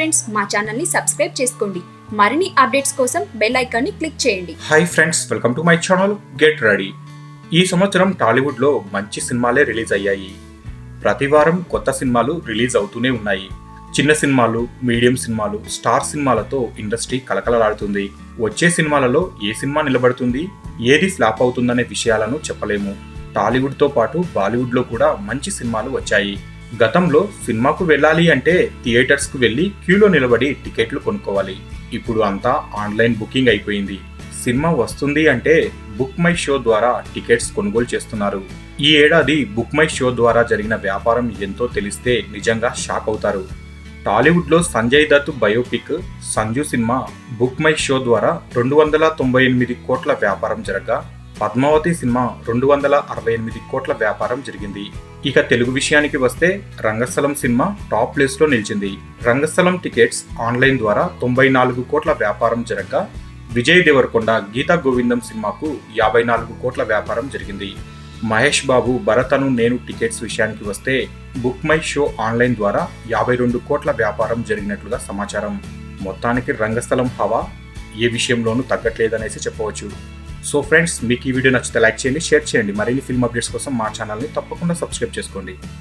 Friends, మా channel ని subscribe చేసుకోండి. మరిన్ని అప్డేట్స్ కోసం బెల్ ఐకాన్ ని క్లిక్ చేయండి. Hi friends, welcome to my channel get ready. ఈ సంవత్సరం టాలీవుడ్ లో మంచి సినిమాలే రిలీజ్ అయ్యాయి. ప్రతి వారం కొత్త సినిమాలు రిలీజ్ అవుతూనే ఉన్నాయి. చిన్న సినిమాలు, మీడియం సినిమాలు, స్టార్ సినిమాలతో ఇండస్ట్రీ కలకలలాడుతుంది. వచ్చే సినిమాలలో ఏ సినిమా నిలబడుతుంది, ఏది ఫ్లాప్ అవుతుందనే విషయాలను చెప్పలేము. టాలీవుడ్ తో పాటు బాలీవుడ్ లో కూడా మంచి సినిమాలు వచ్చాయి. గతంలో సినిమాకు వెళ్ళాలి అంటే థియేటర్స్ కు వెళ్లి క్యూలో నిలబడి టికెట్లు కొనుక్కోవాలి. ఇప్పుడు అంతా ఆన్లైన్ బుకింగ్ అయిపోయింది. సినిమా వస్తుంది అంటే బుక్ మై షో ద్వారా టికెట్స్ కొనుగోలు చేస్తున్నారు. ఈ ఏడాది బుక్ మై షో ద్వారా జరిగిన వ్యాపారం ఎంతో తెలిస్తే నిజంగా షాక్ అవుతారు. టాలీవుడ్ లో Sanjay Dutt biopic Sanju cinema book my show ద్వారా 298 కోట్ల వ్యాపారం జరగగా, పద్మావతి సినిమా 268 కోట్ల వ్యాపారం జరిగింది. ఇక తెలుగు విషయానికి వస్తే రంగస్థలం సినిమా టాప్ ప్లేస్ లో నిలిచింది. రంగస్థలం టికెట్స్ ఆన్లైన్ ద్వారా 94 కోట్ల వ్యాపారం జరగగా, విజయ్ దేవరకొండ గీతా గోవిందం సినిమాకు 54 కోట్ల వ్యాపారం జరిగింది. మహేష్ బాబు భరత్ అను నేను టికెట్స్ విషయానికి వస్తే బుక్ మై షో ఆన్లైన్ ద్వారా 52 కోట్ల వ్యాపారం జరిగినట్లుగా సమాచారం. మొత్తానికి రంగస్థలం హవా ఏ విషయంలోనూ తగ్గట్లేదనేసి చెప్పవచ్చు. సో ఫ్రెండ్స్, మీకు ఈ వీడియో నచ్చితే లైక్ చేయండి, షేర్ చేయండి. మరిన్ని ఫిల్మ్ అప్డేట్స్ కోసం మా ఛానల్ని తప్పకుండా సబ్స్క్రైబ్ చేసుకోండి.